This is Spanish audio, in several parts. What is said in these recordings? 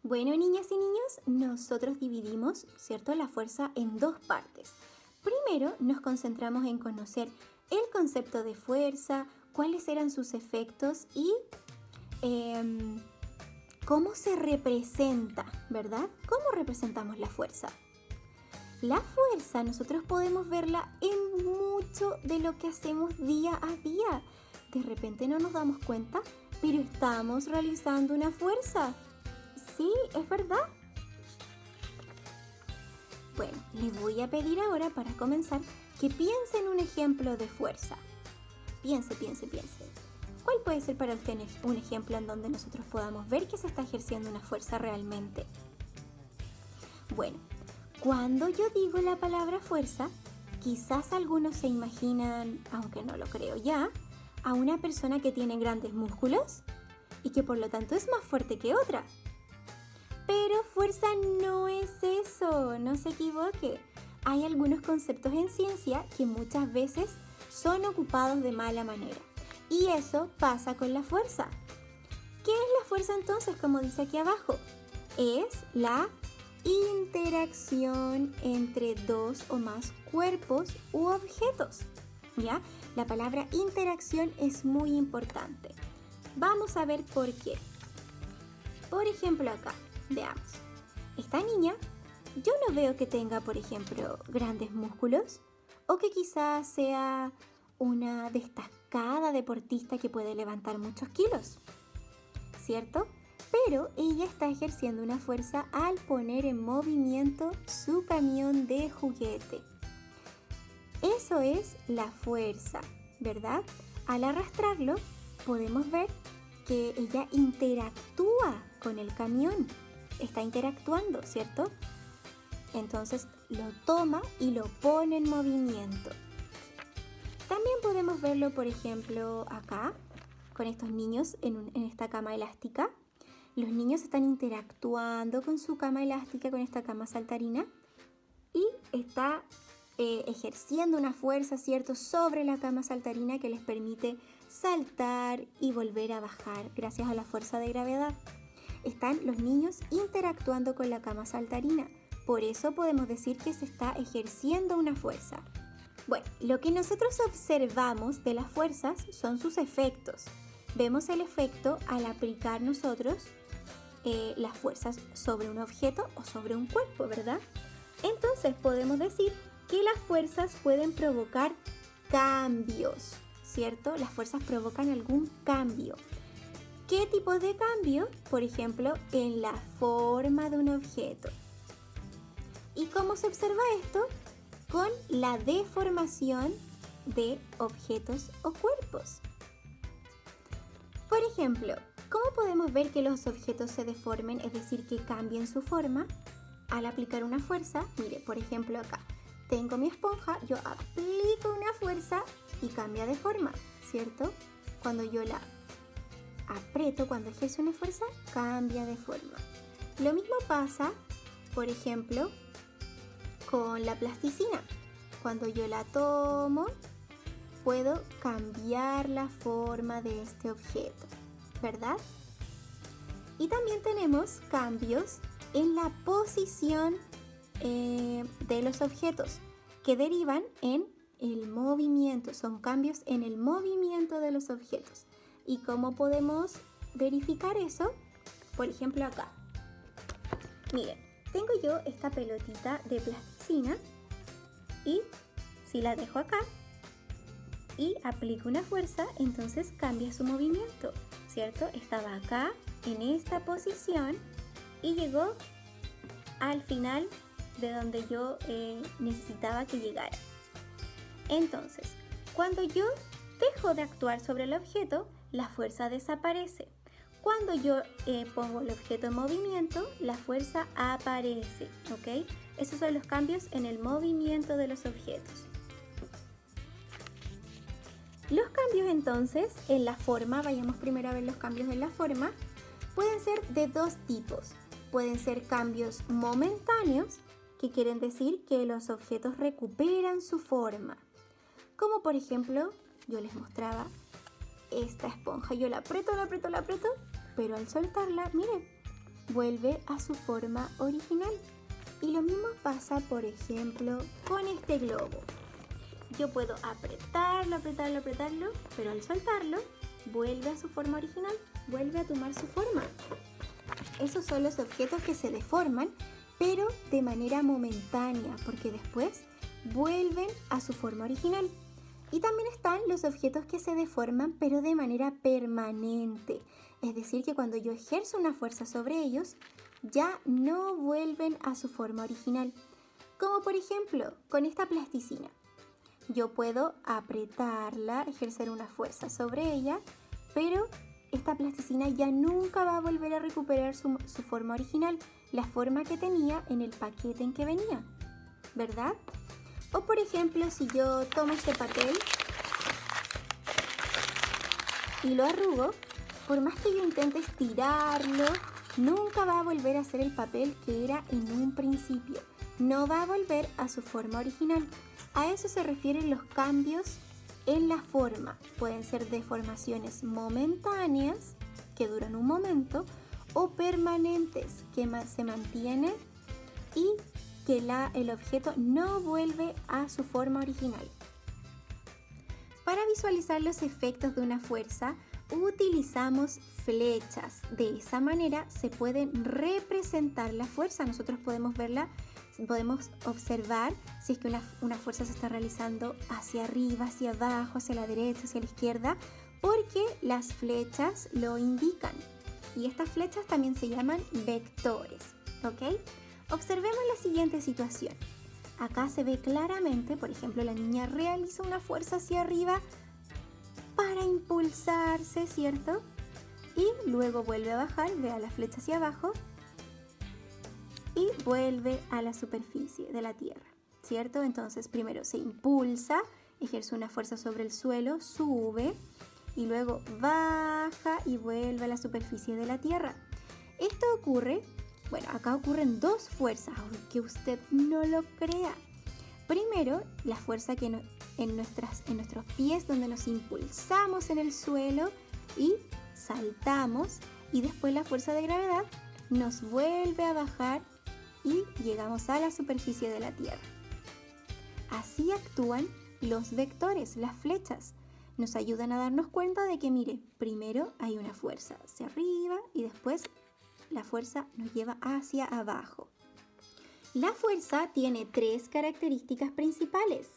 Bueno, niñas y niños, nosotros dividimos, ¿cierto?, la fuerza en dos partes. Primero nos concentramos en conocer el concepto de fuerza, cuáles eran sus efectos y cómo se representa, ¿verdad? ¿Cómo representamos la fuerza? La fuerza nosotros podemos verla en mucho de lo que hacemos día a día. De repente no nos damos cuenta, pero estamos realizando una fuerza. Sí, es verdad. Bueno, les voy a pedir ahora para comenzar que piensen en un ejemplo de fuerza. Piense. ¿Cuál puede ser para usted un ejemplo en donde nosotros podamos ver que se está ejerciendo una fuerza realmente? Bueno, cuando yo digo la palabra fuerza, quizás algunos se imaginan, aunque no lo creo ya, a una persona que tiene grandes músculos y que por lo tanto es más fuerte que otra. Pero fuerza no es eso, no se equivoque. Hay algunos conceptos en ciencia que muchas veces son ocupados de mala manera. Y eso pasa con la fuerza. ¿Qué es la fuerza entonces, como dice aquí abajo? Es la interacción entre dos o más cuerpos u objetos. ¿Ya? La palabra interacción es muy importante. Vamos a ver por qué. Por ejemplo acá. Veamos, esta niña yo no veo que tenga, por ejemplo, grandes músculos o que quizás sea una destacada deportista que puede levantar muchos kilos, ¿cierto? Pero ella está ejerciendo una fuerza al poner en movimiento su camión de juguete. Eso es la fuerza, ¿verdad? Al arrastrarlo podemos ver que ella interactúa con el camión. Está interactuando, ¿cierto? Entonces lo toma y lo pone en movimiento. También podemos verlo, por ejemplo, acá, con estos niños en esta cama elástica. Los niños están interactuando con su cama elástica, con esta cama saltarina, y está ejerciendo una fuerza, ¿cierto?, sobre la cama saltarina que les permite saltar y volver a bajar gracias a la fuerza de gravedad. Están los niños interactuando con la cama saltarina. Por eso podemos decir que se está ejerciendo una fuerza. Bueno, lo que nosotros observamos de las fuerzas son sus efectos. Vemos el efecto al aplicar nosotros las fuerzas sobre un objeto o sobre un cuerpo, ¿verdad? Entonces podemos decir que las fuerzas pueden provocar cambios, ¿cierto? Las fuerzas provocan algún cambio. ¿Qué tipo de cambio? Por ejemplo, en la forma de un objeto. ¿Y cómo se observa esto? Con la deformación de objetos o cuerpos. Por ejemplo, ¿cómo podemos ver que los objetos se deformen, es decir, que cambien su forma? Al aplicar una fuerza, mire, por ejemplo acá, tengo mi esponja, yo aplico una fuerza y cambia de forma, ¿cierto? Cuando yo la aprieto, cuando ejerzo una fuerza, cambia de forma. Lo mismo pasa, por ejemplo, con la plasticina. Cuando yo la tomo, puedo cambiar la forma de este objeto, ¿verdad? Y también tenemos cambios en la posición de los objetos que derivan en el movimiento. Son cambios en el movimiento de los objetos. ¿Y cómo podemos verificar eso? Por ejemplo acá. Miren, tengo yo esta pelotita de plasticina y si la dejo acá y aplico una fuerza, entonces cambia su movimiento, ¿cierto? Estaba acá en esta posición y llegó al final de donde yo necesitaba que llegara. Entonces, cuando yo dejo de actuar sobre el objeto, la fuerza desaparece. Cuando yo pongo el objeto en movimiento, la fuerza aparece, ¿ok? Esos son los cambios en el movimiento de los objetos. Los cambios entonces en la forma, vayamos primero a ver los cambios en la forma, pueden ser de dos tipos. Pueden ser cambios momentáneos, que quieren decir que los objetos recuperan su forma. Como por ejemplo, yo les mostraba esta esponja, yo la aprieto, pero al soltarla, miren, vuelve a su forma original. Y lo mismo pasa, por ejemplo, con este globo. Yo puedo apretarlo, pero al soltarlo, vuelve a su forma original, vuelve a tomar su forma. Esos son los objetos que se deforman, pero de manera momentánea, porque después vuelven a su forma original. Y también están los objetos que se deforman, pero de manera permanente. Es decir, que cuando yo ejerzo una fuerza sobre ellos, ya no vuelven a su forma original. Como por ejemplo, con esta plasticina. Yo puedo apretarla, ejercer una fuerza sobre ella, pero esta plasticina ya nunca va a volver a recuperar su forma original, la forma que tenía en el paquete en que venía, ¿verdad? O por ejemplo, si yo tomo este papel y lo arrugo, por más que yo intente estirarlo, nunca va a volver a ser el papel que era en un principio. No va a volver a su forma original. A eso se refieren los cambios en la forma. Pueden ser deformaciones momentáneas, que duran un momento, o permanentes, que se mantienen y que el objeto no vuelve a su forma original. Para visualizar los efectos de una fuerza, utilizamos flechas. De esa manera se pueden representar la fuerza. Nosotros podemos verla, podemos observar si es que una fuerza se está realizando hacia arriba, hacia abajo, hacia la derecha, hacia la izquierda, porque las flechas lo indican. Y estas flechas también se llaman vectores, ¿ok? Observemos la siguiente situación. Acá se ve claramente, por ejemplo, la niña realiza una fuerza hacia arriba para impulsarse, ¿cierto? Y luego vuelve a bajar, vea la flecha hacia abajo y vuelve a la superficie de la tierra, ¿cierto? Entonces primero se impulsa, ejerce una fuerza sobre el suelo, sube y luego baja y vuelve a la superficie de la tierra. Esto ocurre, bueno, acá ocurren dos fuerzas, aunque usted no lo crea. Primero, la fuerza que en nuestros pies, donde nos impulsamos en el suelo y saltamos, y después la fuerza de gravedad nos vuelve a bajar y llegamos a la superficie de la tierra. Así actúan los vectores, las flechas. Nos ayudan a darnos cuenta de que, mire, primero hay una fuerza hacia arriba y después la fuerza nos lleva hacia abajo. La fuerza tiene tres características principales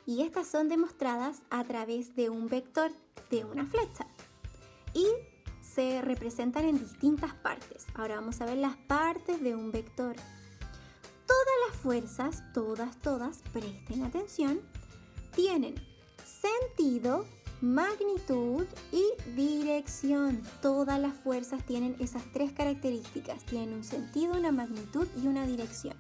y estas son demostradas a través de un vector, de una flecha, y se representan en distintas partes. Ahora vamos a ver las partes de un vector. Todas las fuerzas, todas, presten atención, tienen sentido, magnitud y dirección. Todas las fuerzas tienen esas tres características. Tienen un sentido, una magnitud y una dirección.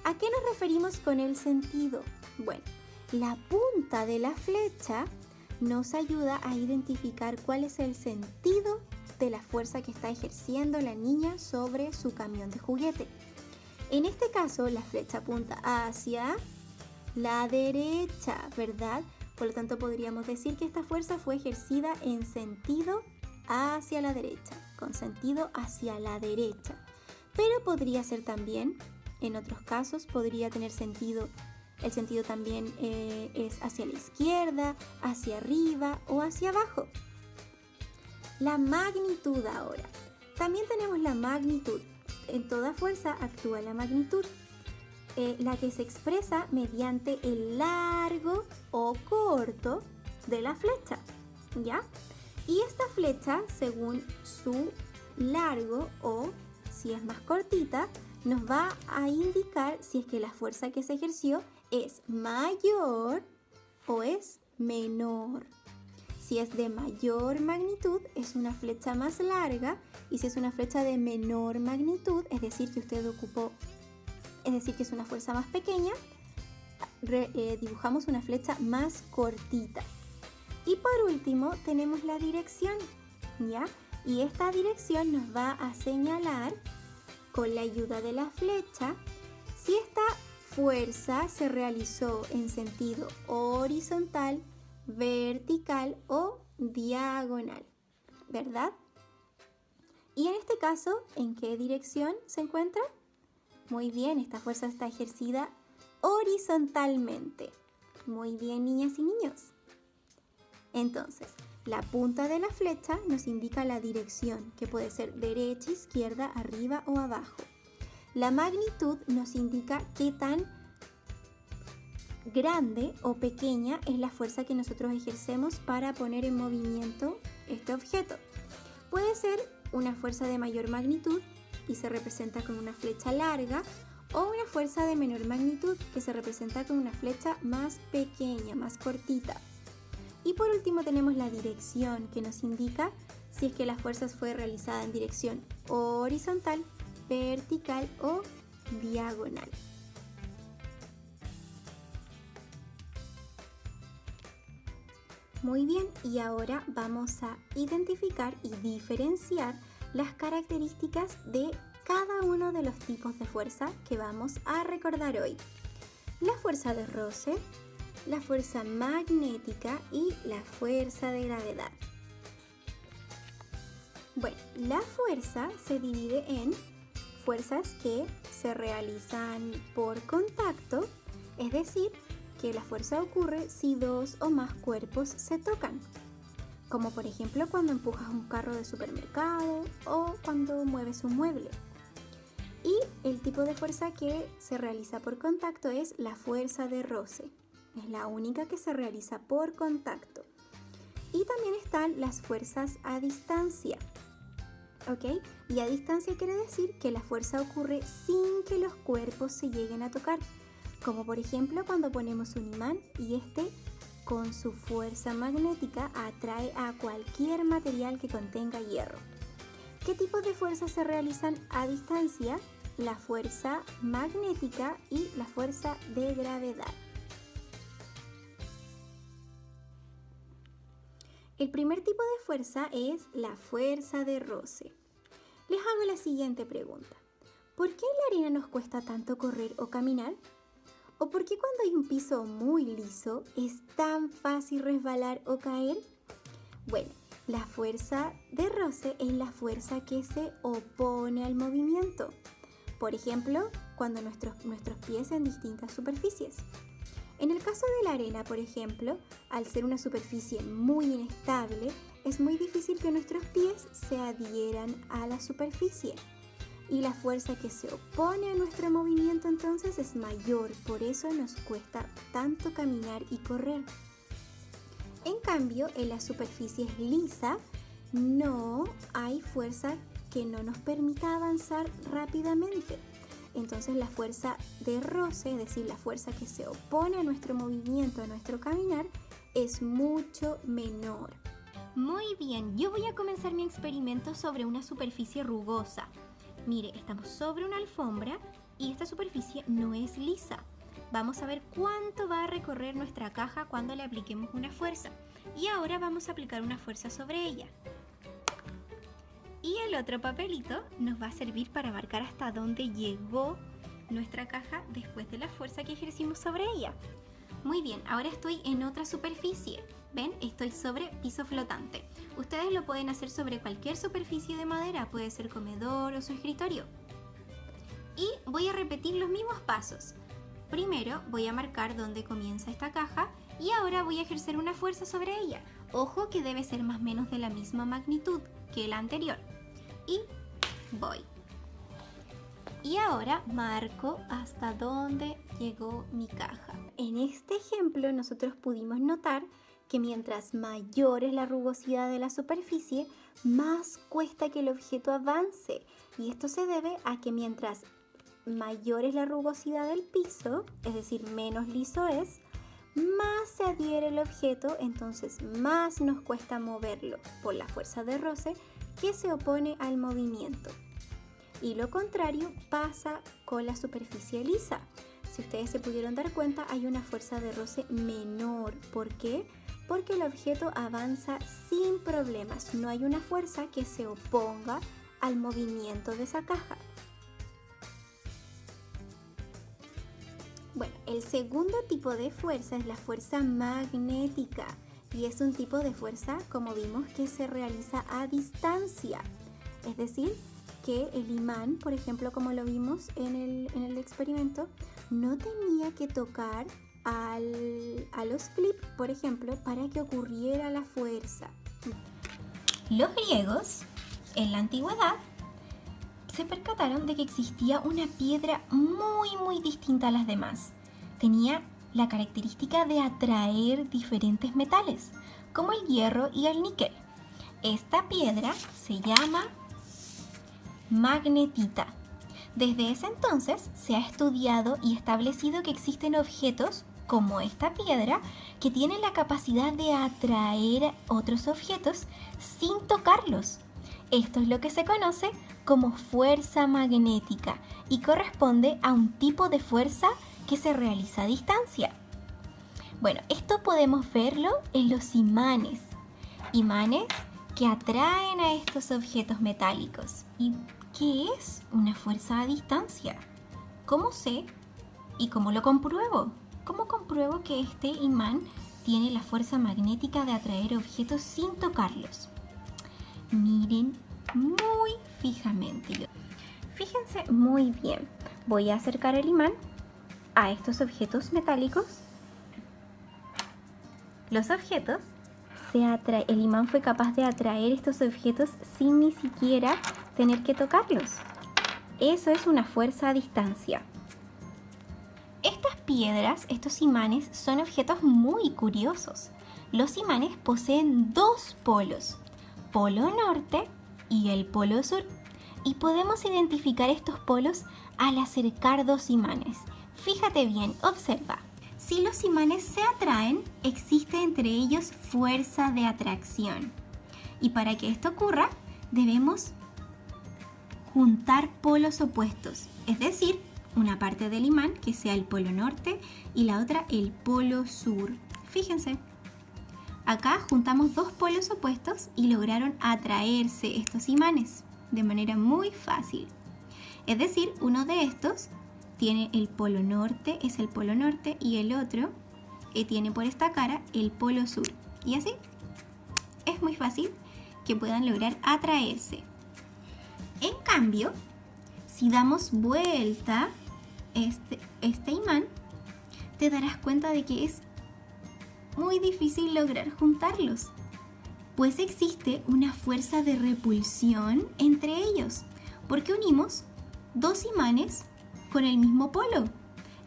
¿A qué nos referimos con el sentido? Bueno, la punta de la flecha nos ayuda a identificar cuál es el sentido de la fuerza que está ejerciendo la niña sobre su camión de juguete. En este caso, la flecha apunta hacia la derecha, ¿verdad? Por lo tanto, podríamos decir que esta fuerza fue ejercida en sentido hacia la derecha, con sentido hacia la derecha. Pero podría ser también, en otros casos, podría tener sentido, el sentido también es hacia la izquierda, hacia arriba o hacia abajo. La magnitud ahora. También tenemos la magnitud. En toda fuerza actúa la magnitud, la que se expresa mediante el largo o corto de la flecha, ¿ya? Y esta flecha, según su largo o si es más cortita, nos va a indicar si es que la fuerza que se ejerció es mayor o es menor. Si es de mayor magnitud, es una flecha más larga, y si es una flecha de menor magnitud, es decir, que usted ocupó, es decir, que es una fuerza más pequeña, dibujamos una flecha más cortita. Y por último, tenemos la dirección, ¿ya? Y esta dirección nos va a señalar, con la ayuda de la flecha, si esta fuerza se realizó en sentido horizontal, vertical o diagonal, ¿verdad? Y en este caso, ¿en qué dirección se encuentra? Muy bien, esta fuerza está ejercida horizontalmente. Muy bien, niñas y niños. Entonces, la punta de la flecha nos indica la dirección, que puede ser derecha, izquierda, arriba o abajo. La magnitud nos indica qué tan grande o pequeña es la fuerza que nosotros ejercemos para poner en movimiento este objeto. Puede ser una fuerza de mayor magnitud y se representa con una flecha larga, o una fuerza de menor magnitud que se representa con una flecha más pequeña, más cortita. Y por último tenemos la dirección, que nos indica si es que la fuerza fue realizada en dirección horizontal, vertical o diagonal. Muy bien, y ahora vamos a identificar y diferenciar las características de cada uno de los tipos de fuerza que vamos a recordar hoy. La fuerza de roce, la fuerza magnética y la fuerza de gravedad. Bueno, la fuerza se divide en fuerzas que se realizan por contacto, es decir, que la fuerza ocurre si dos o más cuerpos se tocan, como por ejemplo cuando empujas un carro de supermercado o cuando mueves un mueble. Y el tipo de fuerza que se realiza por contacto es la fuerza de roce. Es la única que se realiza por contacto. Y también están las fuerzas a distancia. ¿Ok? Y a distancia quiere decir que la fuerza ocurre sin que los cuerpos se lleguen a tocar. Como por ejemplo cuando ponemos un imán y este con su fuerza magnética atrae a cualquier material que contenga hierro. ¿Qué tipos de fuerzas se realizan a distancia? La fuerza magnética y la fuerza de gravedad. El primer tipo de fuerza es la fuerza de roce. Les hago la siguiente pregunta. ¿Por qué en la arena nos cuesta tanto correr o caminar? ¿O por qué cuando hay un piso muy liso es tan fácil resbalar o caer? Bueno, la fuerza de roce es la fuerza que se opone al movimiento. Por ejemplo, cuando nuestros pies en distintas superficies. En el caso de la arena, por ejemplo, al ser una superficie muy inestable, es muy difícil que nuestros pies se adhieran a la superficie. Y la fuerza que se opone a nuestro movimiento entonces es mayor, por eso nos cuesta tanto caminar y correr. En cambio, en las superficies lisas no hay fuerza que no nos permita avanzar rápidamente. Entonces la fuerza de roce, es decir, la fuerza que se opone a nuestro movimiento, a nuestro caminar, es mucho menor. Muy bien, yo voy a comenzar mi experimento sobre una superficie rugosa. Mire, estamos sobre una alfombra y esta superficie no es lisa. Vamos a ver cuánto va a recorrer nuestra caja cuando le apliquemos una fuerza. Y ahora vamos a aplicar una fuerza sobre ella. Y el otro papelito nos va a servir para marcar hasta dónde llegó nuestra caja después de la fuerza que ejercimos sobre ella. Muy bien, ahora estoy en otra superficie. ¿Ven? Estoy sobre piso flotante. Ustedes lo pueden hacer sobre cualquier superficie de madera, puede ser comedor o su escritorio. Y voy a repetir los mismos pasos. Primero voy a marcar dónde comienza esta caja y ahora voy a ejercer una fuerza sobre ella. Ojo que debe ser más o menos de la misma magnitud que la anterior. Y voy. Y ahora marco hasta dónde llegó mi caja. En este ejemplo nosotros pudimos notar que mientras mayor es la rugosidad de la superficie, más cuesta que el objeto avance. Y esto se debe a que mientras mayor es la rugosidad del piso, es decir, menos liso es, más se adhiere el objeto, entonces más nos cuesta moverlo por la fuerza de roce que se opone al movimiento. Y lo contrario pasa con la superficie lisa. Si ustedes se pudieron dar cuenta, hay una fuerza de roce menor. ¿Por qué? Porque el objeto avanza sin problemas. No hay una fuerza que se oponga al movimiento de esa caja. Bueno, el segundo tipo de fuerza es la fuerza magnética. Y es un tipo de fuerza, como vimos, que se realiza a distancia. Es decir, que el imán, por ejemplo, como lo vimos en el experimento, no tenía que tocar a los clips, por ejemplo, para que ocurriera la fuerza. Los griegos, en la antigüedad, se percataron de que existía una piedra muy distinta a las demás. Tenía la característica de atraer diferentes metales, como el hierro y el níquel. Esta piedra se llama magnetita. Desde ese entonces se ha estudiado y establecido que existen objetos como esta piedra que tienen la capacidad de atraer otros objetos sin tocarlos. Esto es lo que se conoce como fuerza magnética y corresponde a un tipo de fuerza que se realiza a distancia. Bueno, esto podemos verlo en los imanes. Imanes que atraen a estos objetos metálicos. ¿Y qué es una fuerza a distancia? ¿Cómo sé y cómo lo compruebo? ¿Cómo compruebo que este imán tiene la fuerza magnética de atraer objetos sin tocarlos? Miren muy fijamente. Fíjense muy bien. Voy a acercar el imán a estos objetos metálicos. Los objetos el imán fue capaz de atraer estos objetos sin ni siquiera tener que tocarlos. Eso es una fuerza a distancia. Estas piedras, estos imanes, son objetos muy curiosos. Los imanes poseen dos polos, polo norte y el polo sur. Y podemos identificar estos polos al acercar dos imanes. Fíjate bien, observa. Si los imanes se atraen, existe entre ellos fuerza de atracción. Y para que esto ocurra, debemos juntar polos opuestos, es decir, una parte del imán que sea el polo norte y la otra el polo sur. Fíjense, acá juntamos dos polos opuestos y lograron atraerse estos imanes de manera muy fácil. Es decir, uno de estos tiene el polo norte, es el polo norte, y el otro tiene por esta cara el polo sur. Y así es muy fácil que puedan lograr atraerse. En cambio, si damos vuelta este imán, te darás cuenta de que es muy difícil lograr juntarlos, pues existe una fuerza de repulsión entre ellos, porque unimos dos imanes con el mismo polo,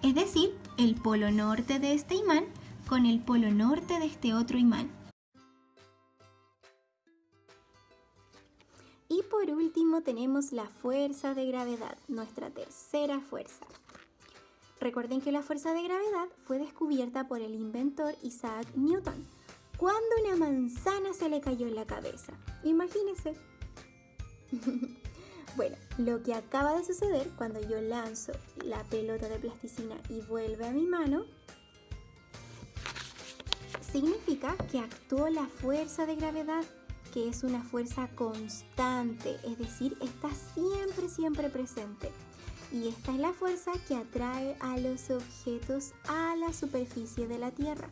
es decir, el polo norte de este imán con el polo norte de este otro imán. Y por último tenemos la fuerza de gravedad, nuestra tercera fuerza. Recuerden que la fuerza de gravedad fue descubierta por el inventor Isaac Newton cuando una manzana se le cayó en la cabeza. Imagínense. Bueno, lo que acaba de suceder cuando yo lanzo la pelota de plasticina y vuelve a mi mano, significa que actuó la fuerza de gravedad, que es una fuerza constante, es decir, está siempre presente. Y esta es la fuerza que atrae a los objetos a la superficie de la Tierra.